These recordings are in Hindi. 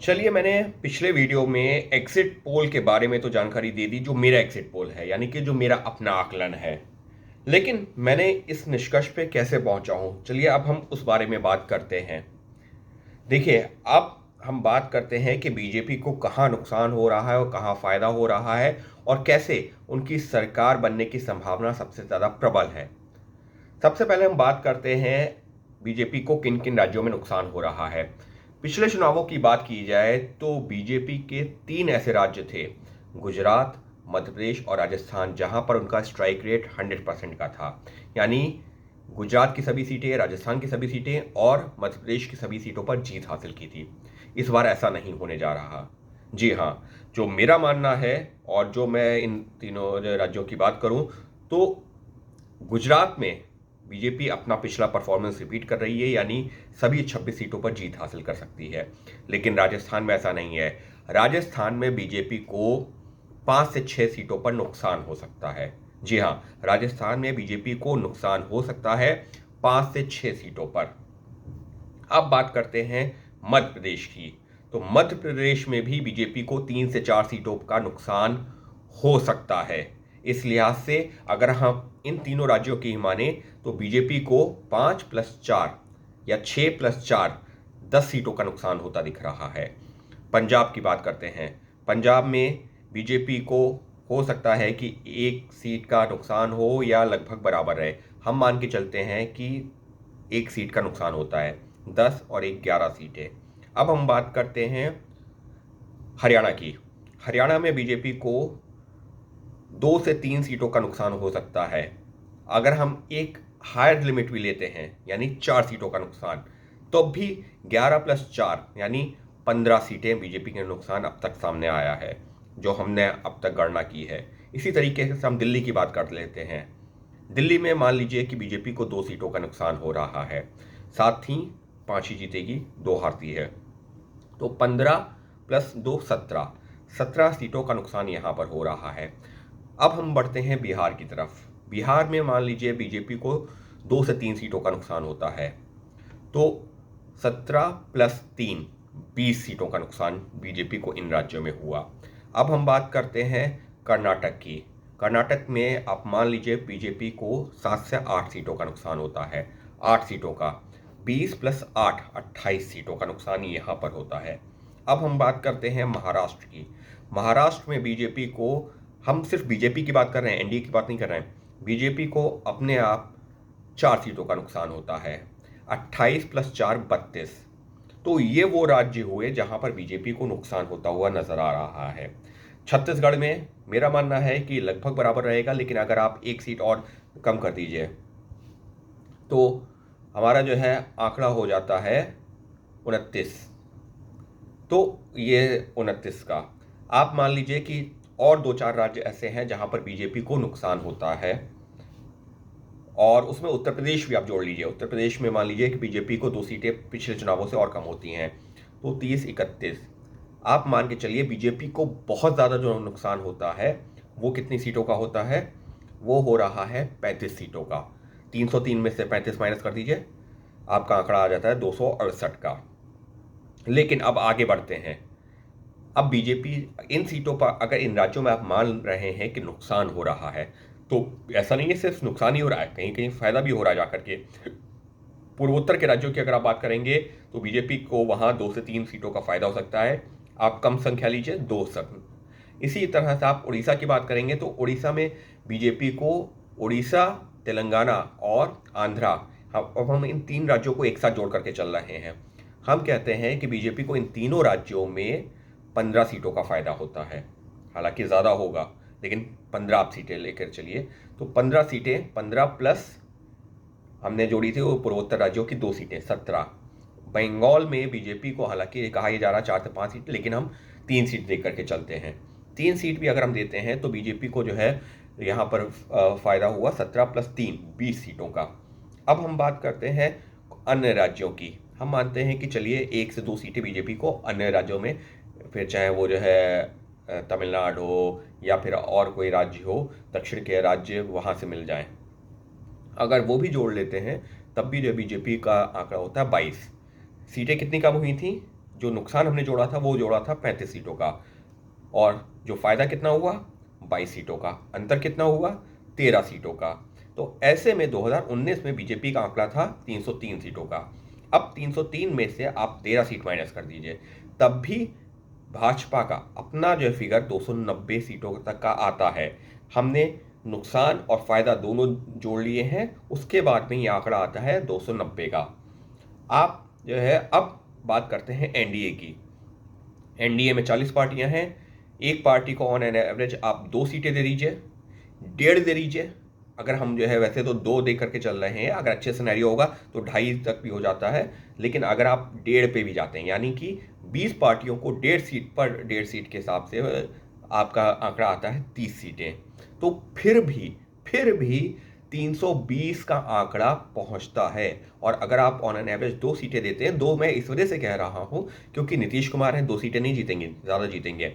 चलिए, मैंने पिछले वीडियो में एग्जिट पोल के बारे में तो जानकारी दे दी, जो मेरा एग्जिट पोल है, यानी कि जो मेरा अपना आकलन है। लेकिन मैंने इस निष्कर्ष पे कैसे पहुंचा हूं, चलिए अब हम उस बारे में बात करते हैं। देखिए, अब हम बात करते हैं कि बीजेपी को कहाँ नुकसान हो रहा है और कहाँ फायदा हो रहा है, और कैसे उनकी सरकार बनने की संभावना सबसे ज़्यादा प्रबल है। सबसे पहले हम बात करते हैं बीजेपी को किन किन राज्यों में नुकसान हो रहा है। पिछले चुनावों की बात की जाए तो बीजेपी के 3 ऐसे राज्य थे, गुजरात, मध्य प्रदेश और राजस्थान, जहां पर उनका स्ट्राइक रेट 100% का था। यानी गुजरात की सभी सीटें, राजस्थान की सभी सीटें और मध्य प्रदेश की सभी सीटों पर जीत हासिल की थी। इस बार ऐसा नहीं होने जा रहा। जी हाँ, जो मेरा मानना है और जो मैं इन तीनों राज्यों की बात करूं, तो गुजरात में बीजेपी अपना पिछला परफॉर्मेंस रिपीट कर रही है, यानी सभी 26 सीटों पर जीत हासिल कर सकती है। लेकिन राजस्थान में ऐसा नहीं है। राजस्थान में बीजेपी को 5 से 6 सीटों पर नुकसान हो सकता है। जी हाँ, राजस्थान में बीजेपी को नुकसान हो सकता है 5 से 6 सीटों पर। अब बात करते हैं मध्य प्रदेश की। तो मध्य प्रदेश में भी बीजेपी को 3 से 4 सीटों का नुकसान हो सकता है। इस लिहाज से अगर हम इन तीनों राज्यों की माने तो बीजेपी को 5+4 या 6+4 10 सीटों का नुकसान होता दिख रहा है। पंजाब की बात करते हैं। पंजाब में बीजेपी को हो सकता है कि 1 सीट का नुकसान हो या लगभग बराबर रहे। हम मान के चलते हैं कि 1 सीट का नुकसान होता है। 10 और 1 11 सीटें। अब हम बात करते हैं हरियाणा की। हरियाणा में बीजेपी को 2 से 3 सीटों का नुकसान हो सकता है। अगर हम एक हायर लिमिट भी लेते हैं, यानी 4 सीटों का नुकसान, तो भी 11+4 यानी 15 सीटें बीजेपी के नुकसान अब तक सामने आया है, जो हमने अब तक गणना की है। इसी तरीके से हम दिल्ली की बात कर लेते हैं। दिल्ली में मान लीजिए कि बीजेपी को 2 सीटों का नुकसान हो रहा है। साथ ही 5 ही जीतेगी, 2 हारती है। तो 15+2 17 सीटों का नुकसान यहाँ पर हो रहा है। अब हम बढ़ते हैं बिहार की तरफ। बिहार में मान लीजिए बीजेपी को 2 से 3 सीटों का नुकसान होता है। तो 17+3 20 सीटों का नुकसान बीजेपी को इन राज्यों में हुआ। अब हम बात करते हैं कर्नाटक की। कर्नाटक में आप मान लीजिए बीजेपी को 7 से 8 सीटों का नुकसान होता है। 8 सीटों का 20+8 28 सीटों का नुकसान यहाँ पर होता है। अब हम बात करते हैं महाराष्ट्र की। महाराष्ट्र में बीजेपी को, हम सिर्फ बीजेपी की बात कर रहे हैं, एनडीए की बात नहीं कर रहे हैं, बीजेपी को अपने आप 4 सीटों का नुकसान होता है। 28+4 32। तो ये वो राज्य हुए जहां पर बीजेपी को नुकसान होता हुआ नजर आ रहा है। छत्तीसगढ़ में मेरा मानना है कि लगभग बराबर रहेगा, लेकिन अगर आप 1 सीट और कम कर दीजिए तो हमारा जो है आंकड़ा हो जाता है 29। तो ये 29 का आप मान लीजिए कि और 2-4 राज्य ऐसे हैं जहां पर बीजेपी को नुकसान होता है, और उसमें उत्तर प्रदेश भी आप जोड़ लीजिए। उत्तर प्रदेश में मान लीजिए कि बीजेपी को 2 सीटें पिछले चुनावों से और कम होती हैं, तो 30-31। आप मान के चलिए बीजेपी को बहुत ज़्यादा जो नुकसान होता है वो कितनी सीटों का होता है, वो हो रहा है 35 सीटों का। 303 में से 35 माइनस कर दीजिए, आपका आंकड़ा आ जाता है 268 का। लेकिन अब आगे बढ़ते हैं। अब बीजेपी इन सीटों पर, अगर इन राज्यों में आप मान रहे हैं कि नुकसान हो रहा है, तो ऐसा नहीं है सिर्फ नुकसान ही हो रहा है, कहीं कहीं फायदा भी हो रहा है जाकर के। पूर्वोत्तर के राज्यों की अगर आप बात करेंगे तो बीजेपी को वहां 2 से 3 सीटों का फायदा हो सकता है। आप कम संख्या लीजिए, 2 सब। इसी तरह से आप उड़ीसा की बात करेंगे तो उड़ीसा में बीजेपी को, उड़ीसा, तेलंगाना और आंध्रा, अब हम इन 3 राज्यों को एक साथ जोड़ करके चल रहे हैं। हम कहते हैं कि बीजेपी को इन तीनों राज्यों में 15 सीटों का फायदा होता है। हालांकि ज़्यादा होगा, लेकिन 15 आप सीटें लेकर चलिए। तो 15 सीटें, 15 प्लस हमने जोड़ी थी वो पूर्वोत्तर राज्यों की 2 सीटें, 17। बंगाल में बीजेपी को हालांकि कहा यह जा रहा है 4 से 5 सीट, लेकिन हम 3 सीट दे करके चलते हैं। 3 सीट भी अगर हम देते हैं तो बीजेपी को जो है यहाँ पर फायदा हुआ 17+3 20 सीटों का। अब हम बात करते हैं अन्य राज्यों की। हम मानते हैं कि चलिए 1 से 2 सीटें बीजेपी को अन्य राज्यों में, फिर चाहे वो जो है तमिलनाडु हो या फिर और कोई राज्य हो, दक्षिण के राज्य, वहाँ से मिल जाएं। अगर वो भी जोड़ लेते हैं तब भी जो बीजेपी का आंकड़ा होता है 22। सीटें कितनी कम हुई थी, जो नुकसान हमने जोड़ा था वो जोड़ा था 35 सीटों का, और जो फ़ायदा कितना हुआ 22 सीटों का, अंतर कितना हुआ 13 सीटों का। तो ऐसे में 2019 में बीजेपी का आंकड़ा था 303 सीटों का। अब 303 में से आप 13 सीट माइनस कर दीजिए, तब भी भाजपा का अपना जो फिगर 290 सीटों तक का आता है। हमने नुकसान और फ़ायदा दोनों जोड़ लिए हैं, उसके बाद में ये आंकड़ा आता है 290 का। आप जो है अब बात करते हैं एनडीए की। एनडीए में 40 पार्टियां हैं, एक पार्टी को ऑन एन एवरेज आप 2 सीटें दे दीजिए, 1.5 दे दीजिए। अगर हम जो है वैसे तो 2 दे करके चल रहे हैं, अगर अच्छे सिनेरियो होगा तो 2.5 तक भी हो जाता है, लेकिन अगर आप 1.5 पे भी जाते हैं यानी कि 20 पार्टियों को 1.5 सीट पर 1.5 सीट के हिसाब से आपका आंकड़ा आता है 30 सीटें। तो फिर भी 320 का आंकड़ा पहुंचता है। और अगर आप ऑन एन एवरेज 2 सीटें देते हैं, 2 मैं इस वजह से कह रहा हूं क्योंकि नीतीश कुमार हैं, 2 सीटें नहीं जीतेंगे, ज़्यादा जीतेंगे।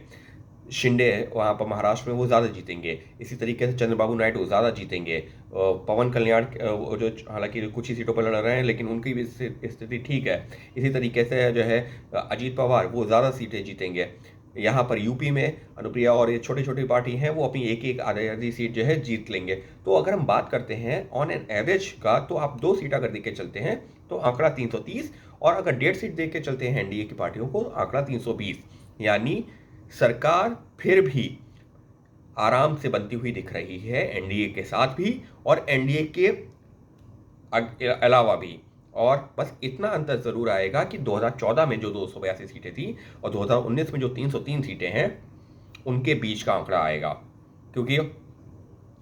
शिंदे वहाँ पर महाराष्ट्र में वो ज़्यादा जीतेंगे, इसी तरीके से चंद्रबाबू नायडू ज़्यादा जीतेंगे, पवन कल्याण वो जो हालांकि कुछ ही सीटों पर लड़ रहे हैं लेकिन उनकी भी स्थिति ठीक है। इसी तरीके से जो है अजीत पवार वो ज़्यादा सीटें जीतेंगे। यहाँ पर यूपी में अनुप्रिया और ये छोटी छोटी पार्टी हैं वो अपनी एक एक आधी सीट जो है जीत लेंगे। तो अगर हम बात करते हैं ऑन एन एवरेज का, तो आप 2 सीट अगर दे के चलते हैं तो आंकड़ा 330, और अगर 1.5 सीट दे के चलते हैं एनडीए की पार्टियों को तो आंकड़ा 320। यानी सरकार फिर भी आराम से बनती हुई दिख रही है एनडीए के साथ भी और एनडीए के अलावा भी। और बस इतना अंतर ज़रूर आएगा कि 2014 में जो 282 सीटें थी और 2019 में जो 303 सीटें हैं उनके बीच का आंकड़ा आएगा, क्योंकि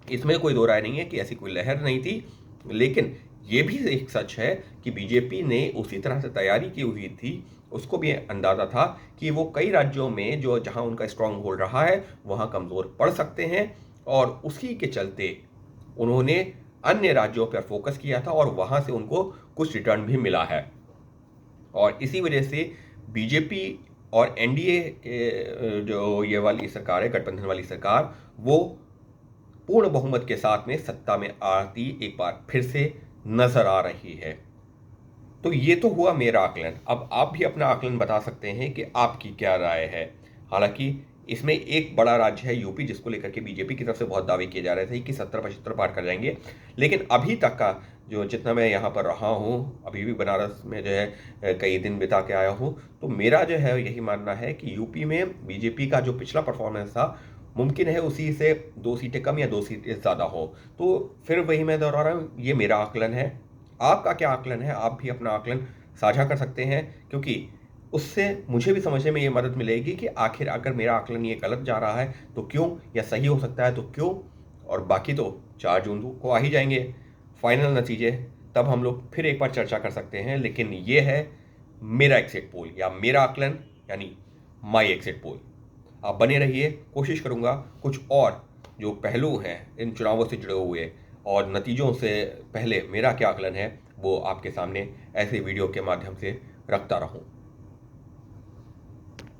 इसमें कोई दो राय नहीं है कि ऐसी कोई लहर नहीं थी। लेकिन ये भी एक सच है कि बीजेपी ने उसी तरह से तैयारी की हुई थी, उसको भी अंदाज़ा था कि वो कई राज्यों में जो जहां उनका स्ट्रांग होल्ड रहा है वहां कमज़ोर पड़ सकते हैं, और उसी के चलते उन्होंने अन्य राज्यों पर फोकस किया था और वहां से उनको कुछ रिटर्न भी मिला है। और इसी वजह से बीजेपी और एनडीए के जो ये वाली सरकार है, गठबंधन वाली सरकार, वो पूर्ण बहुमत के साथ में सत्ता में आती एक बार फिर से नजर आ रही है। तो ये तो हुआ मेरा आकलन। अब आप भी अपना आकलन बता सकते हैं कि आपकी क्या राय है। हालांकि इसमें एक बड़ा राज्य है यूपी, जिसको लेकर के बीजेपी की तरफ से बहुत दावे किए जा रहे थे कि 70-75 पार कर जाएंगे, लेकिन अभी तक का जो जितना मैं यहाँ पर रहा हूँ, अभी भी बनारस में जो है कई दिन बिता के आया हूँ, तो मेरा जो है यही मानना है कि यूपी में बीजेपी का जो पिछला परफॉर्मेंस था, मुमकिन है उसी से 2 सीटें कम या 2 सीटें ज़्यादा हो। तो फिर वही मैं दोहरा रहा हूँ, ये मेरा आकलन है। आपका क्या आकलन है? आप भी अपना आकलन साझा कर सकते हैं, क्योंकि उससे मुझे भी समझने में ये मदद मिलेगी कि आखिर अगर मेरा आकलन ये गलत जा रहा है तो क्यों, या सही हो सकता है तो क्यों। और बाकी तो 4 जून को आ ही जाएंगे फाइनल नतीजे, तब हम लोग फिर एक बार चर्चा कर सकते हैं। लेकिन ये है मेरा एग्जिट पोल या मेरा आकलन, यानी माई एग्जिट पोल। आप बने रहिए, कोशिश करूँगा कुछ और जो पहलू हैं इन चुनावों से जुड़े हुए और नतीजों से पहले मेरा क्या आकलन है वो आपके सामने ऐसे वीडियो के माध्यम से रखता रहूँ।